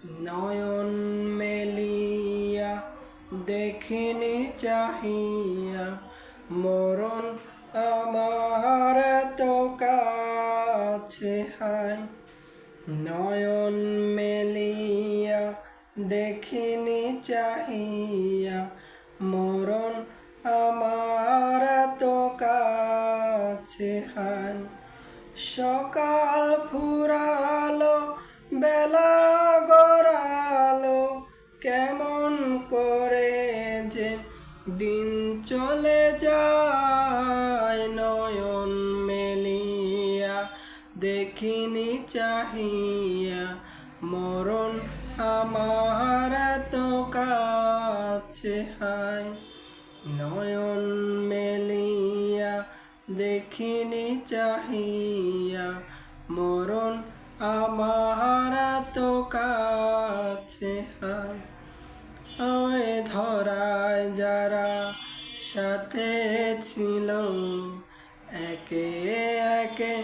নয়ন মেলিয়া দেখিনি চাহিয়া মরণ আমার এত কাছে হায়। নয়ন মেলিয়া দেখিনি চাহিয়া মরণ আমার এত কাছে হায়। সকাল ফুরালো বেলা গড়ালো কেমন করে যে দিন চলে যায়। নয়ন মেলিয়া দেখিনি চাহিয়া মরণ আমার এত কাছে হায়। নয়ন মেলিয়া দেখিনি চাহিয়া মরণ আমার এত কাছে হায়। ওই ধরায় যারা সাথে ছিল একে একে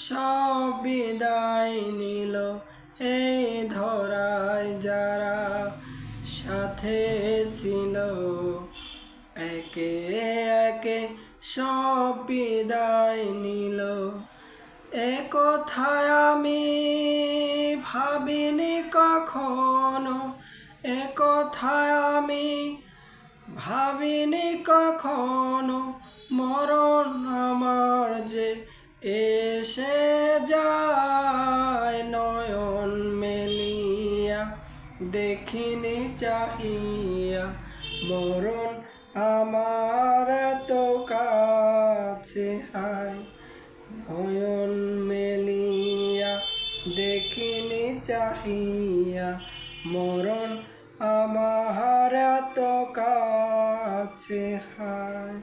সব বিদায় নিল। এই ধরায় যারা সাথে ছিল একে একে সব বিদায় নিল। এ কথায় আমি ভাবিনি কখনো, এ কথায় আমি ভাবিনি কখনো মরণ আমার যে এসে যায়। নয়ন মেলিয়া দেখিনি চাহিয়া মরণ আমার এত কাছে হায়। নয়ন মেলিয়া দেখিনি চাহিয়া মরণ আমার এত কাছে হায়।